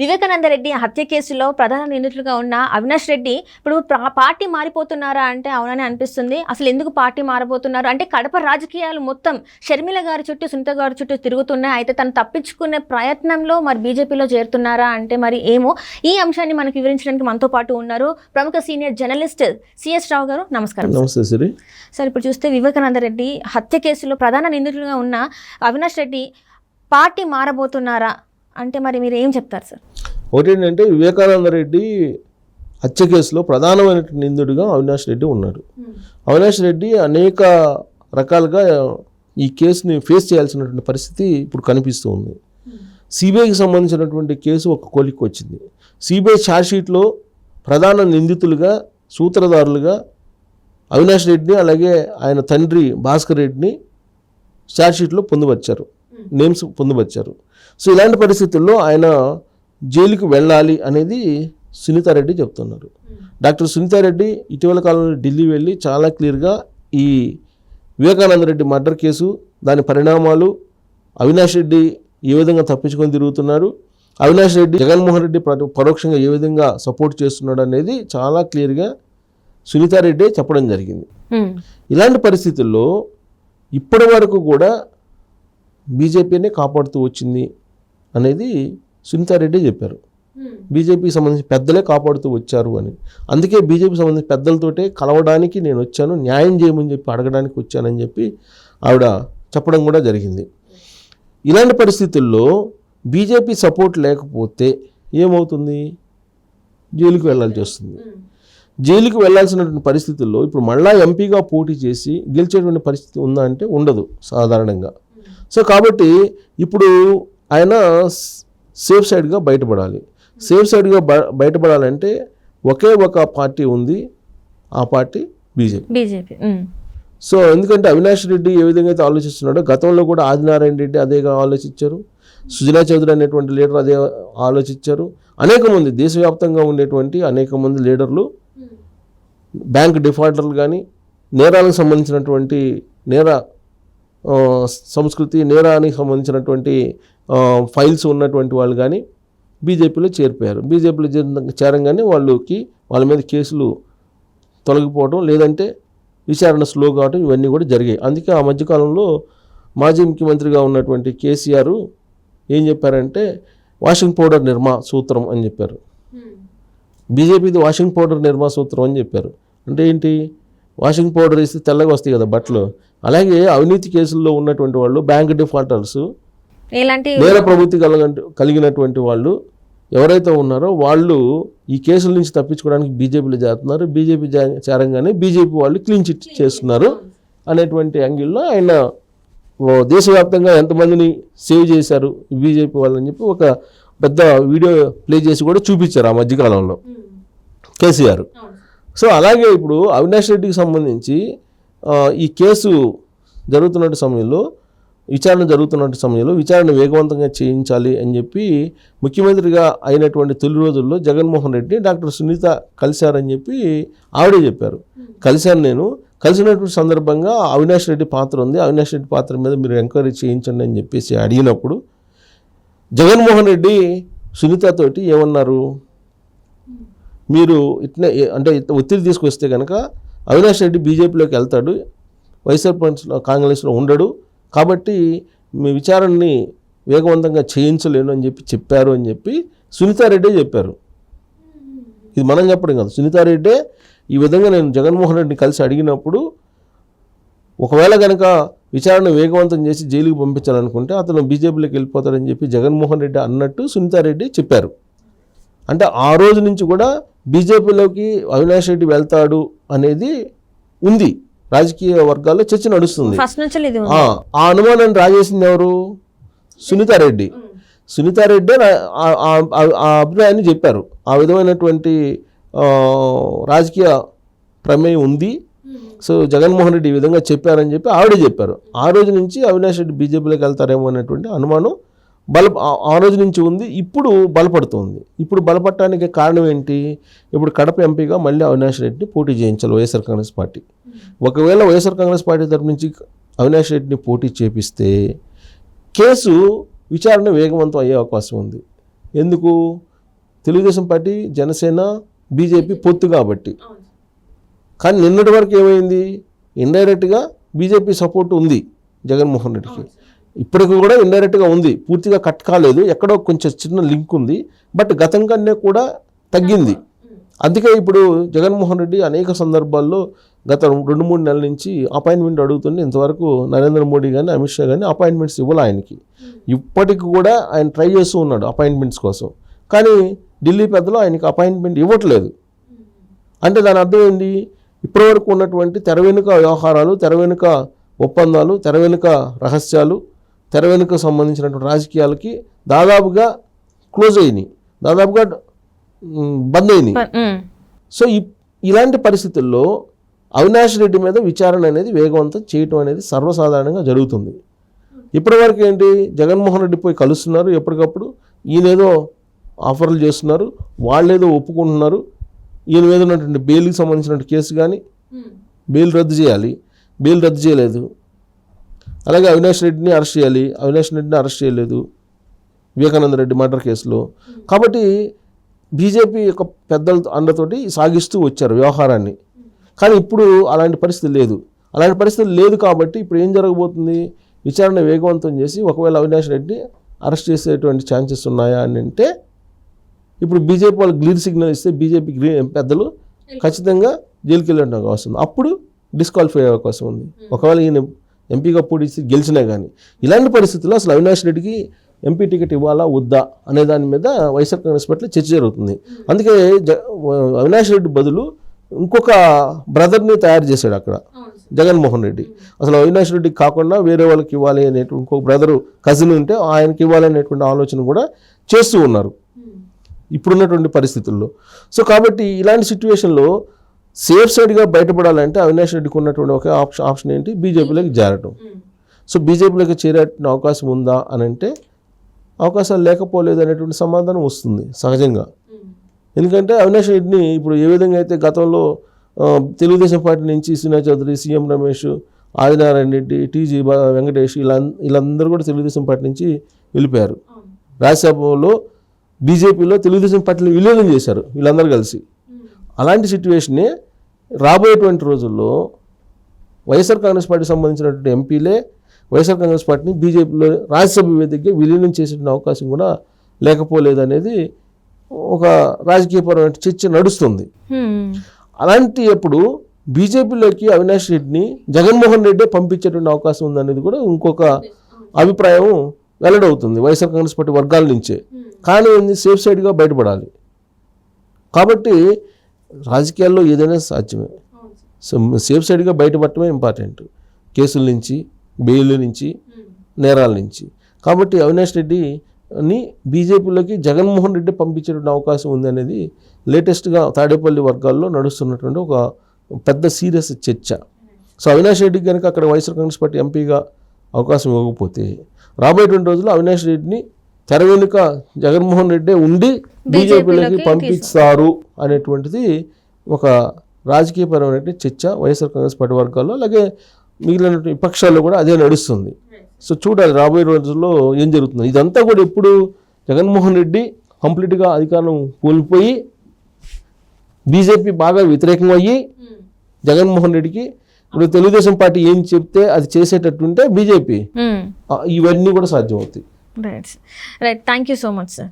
వివేకానంద రెడ్డి హత్య కేసులో ప్రధాన నిందితులుగా ఉన్న అవినాష్ రెడ్డి ఇప్పుడు పార్టీ మారిపోతున్నారా అంటే అవునని అనిపిస్తుంది. అసలు ఎందుకు పార్టీ మారబోతున్నారు అంటే కడప రాజకీయాలు మొత్తం షర్మిల గారి చుట్టూ, సునీత గారి చుట్టూ తిరుగుతున్నాయి. అయితే తను తప్పించుకునే ప్రయత్నంలో మరి బీజేపీలో చేరుతున్నారా అంటే మరి ఏమో. ఈ అంశాన్ని మనకు వివరించడానికి మనతో పాటు ఉన్నారు ప్రముఖ సీనియర్ జర్నలిస్ట్ సిఎస్ రావు గారు. నమస్కారం. నమస్తే సిరి. సార్, ఇప్పుడు చూస్తే వివేకానంద రెడ్డి హత్య కేసులో ప్రధాన నిందితులుగా ఉన్న అవినాష్ రెడ్డి పార్టీ మారబోతున్నారా అంటే మరి మీరు ఏం చెప్తారు సార్? ఒకటేంటంటే వివేకానంద రెడ్డి హత్య కేసులో ప్రధానమైన నిందితుడిగా అవినాష్ రెడ్డి ఉన్నాడు. అవినాష్ రెడ్డి అనేక రకాలుగా ఈ కేసుని ఫేస్ చేయాల్సినటువంటి పరిస్థితి ఇప్పుడు కనిపిస్తూ ఉంది. సిబిఐకి సంబంధించినటువంటి కేసు ఒక కొలిక్కి వచ్చింది. సిబిఐ ఛార్జ్షీట్లో ప్రధాన నిందితులుగా, సూత్రధారులుగా అవినాష్ రెడ్డిని, అలాగే ఆయన తండ్రి భాస్కర్ రెడ్డిని ఛార్జ్షీట్లో పొందుపరిచారు, నేమ్స్ పొందుపరిచారు. సో ఇలాంటి పరిస్థితుల్లో ఆయన జైలుకి వెళ్ళాలి అనేది సునీతారెడ్డి చెప్తున్నారు. డాక్టర్ సునీతారెడ్డి ఇటీవల కాలంలో ఢిల్లీ వెళ్ళి చాలా క్లియర్గా ఈ వివేకానంద రెడ్డి మర్డర్ కేసు, దాని పరిణామాలు, అవినాష్ రెడ్డి ఏ విధంగా తప్పించుకొని తిరుగుతున్నారు, అవినాష్ రెడ్డి జగన్మోహన్ రెడ్డి పరోక్షంగా ఏ విధంగా సపోర్ట్ చేస్తున్నాడు అనేది చాలా క్లియర్గా సునీతారెడ్డి చెప్పడం జరిగింది. ఇలాంటి పరిస్థితుల్లో ఇప్పటి వరకు కూడా బీజేపీనే కాపాడుతూ వచ్చింది అనేది సునీతారెడ్డి చెప్పారు. బీజేపీకి సంబంధించి పెద్దలే కాపాడుతూ వచ్చారు అని. అందుకే బీజేపీకి సంబంధించి పెద్దలతోటే కలవడానికి నేను వచ్చాను, న్యాయం చేయమని చెప్పి అడగడానికి వచ్చానని చెప్పి ఆవిడ చెప్పడం కూడా జరిగింది. ఇలాంటి పరిస్థితుల్లో బీజేపీ సపోర్ట్ లేకపోతే ఏమవుతుంది? జైలుకి వెళ్ళాల్సి వస్తుంది. జైలుకి వెళ్ళాల్సినటువంటి పరిస్థితుల్లో ఇప్పుడు మళ్ళా ఎంపీగా పోటీ చేసి గెలిచేటువంటి పరిస్థితి ఉందా అంటే ఉండదు సాధారణంగా. సో కాబట్టి ఇప్పుడు ఆయన సేఫ్ సైడ్గా బయటపడాలి. సేఫ్ సైడ్గా బయటపడాలంటే ఒకే ఒక పార్టీ ఉంది, ఆ పార్టీ బీజేపీ. సో ఎందుకంటే అవినాష్ రెడ్డి ఏ విధంగా అయితే ఆలోచిస్తున్నాడో గతంలో కూడా ఆదినారాయణ రెడ్డి అదేగా ఆలోచించారు, సుజనా చౌదరి అనేటువంటి లీడర్ అదే ఆలోచించారు. అనేక మంది దేశవ్యాప్తంగా ఉండేటువంటి అనేక మంది లీడర్లు, బ్యాంక్ డిఫాల్టర్లు కానీ, నేరాలకు సంబంధించినటువంటి సంస్కృతి, నేరానికి సంబంధించినటువంటి ఫైల్స్ ఉన్నటువంటి వాళ్ళు కానీ బీజేపీలో చేరిపోయారు. బీజేపీలో చేరంగానే వాళ్ళ మీద కేసులు తొలగిపోవడం, లేదంటే విచారణ స్లో కావడం, ఇవన్నీ కూడా జరిగాయి. అందుకే ఆ మధ్యకాలంలో మాజీ ముఖ్యమంత్రిగా ఉన్నటువంటి కేసీఆర్ ఏం చెప్పారంటే వాషింగ్ పౌడర్ నిర్మా సూత్రం అని చెప్పారు. బీజేపీది వాషింగ్ పౌడర్ నిర్మా సూత్రం అని చెప్పారు. అంటే ఏంటి? వాషింగ్ పౌడర్ వేస్తే తెల్లగా వస్తాయి కదా బట్టలు. అలాగే అవినీతి కేసుల్లో ఉన్నటువంటి వాళ్ళు, బ్యాంక్ డిఫాల్టర్స్, నేర ప్రవృత్తి కలిగినటువంటి వాళ్ళు ఎవరైతే ఉన్నారో వాళ్ళు ఈ కేసుల నుంచి తప్పించుకోవడానికి బీజేపీలో చేరుతున్నారు. బీజేపీ చేరంగానే బీజేపీ వాళ్ళు క్లీన్ చిట్ చేస్తున్నారు అనేటువంటి యాంగిల్లో ఆయన దేశవ్యాప్తంగా ఎంతమందిని సేవ్ చేశారు బీజేపీ వాళ్ళని చెప్పి ఒక పెద్ద వీడియో ప్లే చేసి కూడా చూపించారు ఆ మధ్యకాలంలో కేసీఆర్. సో అలాగే ఇప్పుడు అవినాష్ రెడ్డికి సంబంధించి ఈ కేసు జరుగుతున్న సమయంలో, విచారణ వేగవంతంగా చేయించాలి అని చెప్పి ముఖ్యమంత్రిగా అయినటువంటి తొలి రోజుల్లో జగన్మోహన్ రెడ్డి డాక్టర్ సునీత కలిశారని చెప్పి ఆవిడే చెప్పారు. కలిసినటువంటి సందర్భంగా అవినాష్ రెడ్డి పాత్ర ఉంది, అవినాష్ రెడ్డి పాత్ర మీద మీరు ఎంక్వైరీ చేయించండి అని చెప్పేసి అడిగినప్పుడు జగన్మోహన్ రెడ్డి సునీతతోటి ఏమన్నారు? మీరు ఇట్లా అంటే ఒత్తిడి తీసుకొస్తే కనుక అవినాష్ రెడ్డి బీజేపీలోకి వెళ్తాడు, వైఎస్ఆర్ కాంగ్రెస్లో ఉండడు, కాబట్టి మీ విచారణని వేగవంతంగా చేయించలేను అని చెప్పారు అని చెప్పి సునీతారెడ్డి చెప్పారు. ఇది మనం చెప్పడం కాదు, సునీతారెడ్డే ఈ విధంగా నేను జగన్మోహన్ రెడ్డిని కలిసి అడిగినప్పుడు ఒకవేళ కనుక విచారణ వేగవంతం చేసి జైలుకి పంపించాలనుకుంటే అతను బీజేపీలోకి వెళ్ళిపోతాడని చెప్పి జగన్మోహన్ రెడ్డి అన్నట్టు సునీతారెడ్డి చెప్పారు. అంటే ఆ రోజు నుంచి కూడా బీజేపీలోకి అవినాష్ రెడ్డి వెళ్తాడు అనేది ఉంది, రాజకీయ వర్గాల్లో చర్చ నడుస్తుంది. ఆ అనుమానాన్ని రాజేసింది ఎవరు? సునీతారెడ్డి. సునీతారెడ్డి ఆ అభిప్రాయాన్ని చెప్పారు. ఆ విధమైనటువంటి రాజకీయ ప్రమేయం ఉంది. సో జగన్మోహన్ రెడ్డి ఈ విధంగా చెప్పారని చెప్పి ఆవిడే చెప్పారు. ఆ రోజు నుంచి అవినాష్ రెడ్డి బీజేపీలోకి వెళ్తారేమో అనేటువంటి అనుమానం ఆ రోజు నుంచి ఉంది. ఇప్పుడు బలపడుతుంది. ఇప్పుడు బలపడటానికి కారణం ఏంటి? ఇప్పుడు కడప ఎంపీగా మళ్ళీ అవినాష్ రెడ్డిని పోటీ చేయించాలి వైఎస్ఆర్ కాంగ్రెస్ పార్టీ. ఒకవేళ వైఎస్ఆర్ కాంగ్రెస్ పార్టీ తరపు నుంచి అవినాష్ రెడ్డిని పోటీ చేపిస్తే కేసు విచారణ వేగవంతం అయ్యే అవకాశం ఉంది. ఎందుకు? తెలుగుదేశం పార్టీ, జనసేన, బీజేపీ పొత్తు కాబట్టి. కానీ నిన్నటి వరకు ఏమైంది? ఇండైరెక్ట్గా బీజేపీ సపోర్ట్ ఉంది జగన్మోహన్ రెడ్డికి. ఇప్పటికి కూడా ఇండైరెక్ట్గా ఉంది, పూర్తిగా కట్ కాలేదు, ఎక్కడో కొంచెం చిన్న లింక్ ఉంది. బట్ గతం కన్నా కూడా తగ్గింది. అందుకే ఇప్పుడు జగన్మోహన్ రెడ్డి అనేక సందర్భాల్లో గత 2-3 నెలల నుంచి అపాయింట్మెంట్ అడుగుతుంటే ఇంతవరకు నరేంద్ర మోడీ కానీ అమిత్ షా కానీ అపాయింట్మెంట్స్ ఇవ్వాలి ఆయనకి. ఇప్పటికి కూడా ఆయన ట్రై చేస్తూ ఉన్నాడు అపాయింట్మెంట్స్ కోసం. కానీ ఢిల్లీ పెద్దలు ఆయనకి అపాయింట్మెంట్ ఇవ్వట్లేదు. అంటే దాని అర్థం ఏంటి? ఇప్పటివరకు ఉన్నటువంటి తెర వెనుక వ్యవహారాలు, తెర వెనుక ఒప్పందాలు, తెర వెనుక రహస్యాలు, తెర వెనుక సంబంధించినటువంటి రాజకీయాలకి దాదాపుగా క్లోజ్ అయినాయి, దాదాపుగా బంద్ అయినాయి. సో ఇలాంటి పరిస్థితుల్లో అవినాష్ రెడ్డి మీద విచారణ అనేది వేగవంతం చేయటం అనేది సర్వసాధారణంగా జరుగుతుంది. ఇప్పటివరకు ఏంటి? జగన్మోహన్ రెడ్డి పోయి కలుస్తున్నారు ఎప్పటికప్పుడు, ఈయనేదో ఆఫర్లు చేస్తున్నారు, వాళ్ళేదో ఒప్పుకుంటున్నారు. ఈయన మీద ఉన్నటువంటి బెయిల్కి సంబంధించినటువంటి కేసు కానీ బెయిల్ రద్దు చేయాలి, బెయిల్ రద్దు చేయలేదు. అలాగే అవినాష్ రెడ్డిని అరెస్ట్ చేయాలి, అవినాష్ రెడ్డిని అరెస్ట్ చేయలేదు వివేకానంద రెడ్డి మర్డర్ కేసులో. కాబట్టి బీజేపీ యొక్క పెద్దల అండతోటి సాగిస్తూ వచ్చారు వ్యవహారాన్ని. కానీ ఇప్పుడు అలాంటి పరిస్థితి లేదు. అలాంటి పరిస్థితి లేదు కాబట్టి ఇప్పుడు ఏం జరగబోతుంది? విచారణ వేగవంతం చేసి ఒకవేళ అవినాష్ రెడ్డి అరెస్ట్ చేసేటువంటి ఛాన్సెస్ ఉన్నాయా అని అంటే, ఇప్పుడు బీజేపీ వాళ్ళు గ్రీన్ సిగ్నల్ ఇస్తే బీజేపీ పెద్దలు ఖచ్చితంగా జైలుకి వెళ్ళే అవకాశం ఉంది. అప్పుడు డిస్క్వాలిఫై అయ్యే అవకాశం ఉంది ఒకవేళ ఈయన ఎంపీగా పోటీ గెలిచినా కానీ. ఇలాంటి పరిస్థితుల్లో అసలు అవినాష్ రెడ్డికి ఎంపీ టికెట్ ఇవ్వాలా వద్దా అనే దాని మీద వైఎస్ఆర్ కాంగ్రెస్ పార్టీలో చర్చ జరుగుతుంది. అందుకే అవినాష్ రెడ్డి బదులు ఇంకొక బ్రదర్ని తయారు చేశాడు అక్కడ జగన్మోహన్ రెడ్డి. అసలు అవినాష్ రెడ్డికి కాకుండా వేరే వాళ్ళకి ఇవ్వాలి అనేటువంటి ఇంకొక బ్రదరు కజిన్ ఉంటే ఆయనకి ఇవ్వాలి అనేటువంటి ఆలోచన కూడా చేస్తూ ఉన్నారు ఇప్పుడున్నటువంటి పరిస్థితుల్లో. సో కాబట్టి ఇలాంటి సిచ్యువేషన్లో సేఫ్ సైడ్గా బయటపడాలంటే అవినాష్ రెడ్డికి ఉన్నటువంటి ఒక ఆప్షన్ ఏంటి? బీజేపీలోకి చేరటం. సో బీజేపీలోకి చేరే అవకాశం ఉందా అని అంటే అవకాశాలు లేకపోలేదు అనేటువంటి సమాధానం వస్తుంది సహజంగా. ఎందుకంటే అవినాష్ రెడ్డిని ఇప్పుడు ఏ విధంగా అయితే గతంలో తెలుగుదేశం పార్టీ నుంచి శ్రీనా చౌదరి, సీఎం రమేష్, ఆదినారాయణ రెడ్డి, టీజీ వెంకటేష్ వీళ్ళందరూ కూడా తెలుగుదేశం పార్టీ నుంచి వెళ్ళిపోయారు. రాజ్యసభలో బీజేపీలో తెలుగుదేశం పార్టీలో విలీనం చేశారు వీళ్ళందరూ కలిసి. అలాంటి సిచ్యువేషనే రాబోయేటువంటి రోజుల్లో వైఎస్ఆర్ కాంగ్రెస్ పార్టీకి సంబంధించినటువంటి ఎంపీలే వైఎస్ఆర్ కాంగ్రెస్ పార్టీని బీజేపీలో రాజ్యసభ వేదికగా విలీనం చేసే అవకాశం కూడా లేకపోలేదనేది ఒక రాజకీయపరమైన చర్చ నడుస్తుంది. అలాంటి అప్పుడు బీజేపీలోకి అవినాష్ రెడ్డిని జగన్మోహన్ రెడ్డి పంపించేటువంటి అవకాశం ఉందనేది కూడా ఇంకొక అభిప్రాయం వెల్లడవుతుంది వైఎస్ఆర్ కాంగ్రెస్ పార్టీ వర్గాల నుంచే. కానీ సేఫ్ సైడ్గా బయటపడాలి. కాబట్టి రాజకీయాల్లో ఏదైనా సాధ్యమే. సో సేఫ్ సైడ్గా బయటపడటమే ఇంపార్టెంట్, కేసుల నుంచి, బెయిల్ నుంచి, నేరాల నుంచి. కాబట్టి అవినాష్ రెడ్డిని బీజేపీలోకి జగన్మోహన్ రెడ్డి పంపించేటువంటి అవకాశం ఉంది అనేది లేటెస్ట్గా తాడేపల్లి వర్గాల్లో నడుస్తున్నటువంటి ఒక పెద్ద సీరియస్ చర్చ. సో అవినాష్ రెడ్డికి కనుక అక్కడ వైఎస్ఆర్ కాంగ్రెస్ పార్టీ ఎంపీగా అవకాశం ఇవ్వకపోతే రాబోయేటువంటి రోజుల్లో అవినాష్ రెడ్డిని తెర వెనుక జగన్మోహన్ రెడ్డి ఉండి బీజేపీలోకి పంపిస్తారు అనేటువంటిది ఒక రాజకీయపరమైన చర్చ వైఎస్ఆర్ కాంగ్రెస్ పార్టీ వర్గాల్లో, అలాగే మిగిలిన విపక్షాల్లో కూడా అదే నడుస్తుంది. సో చూడాలి రాబోయే రోజుల్లో ఏం జరుగుతుంది. ఇదంతా కూడా ఇప్పుడు జగన్మోహన్ రెడ్డి కంప్లీట్గా అధికారం కోల్పోయి బీజేపీ బాగా వ్యతిరేకంగా అయ్యి జగన్మోహన్ రెడ్డికి ఇప్పుడు తెలుగుదేశం పార్టీ ఏం చెప్తే అది చేసేటట్టుంటే బీజేపీ ఇవన్నీ కూడా సాధ్యం అవుతాయి. Right. Thank you so much sir.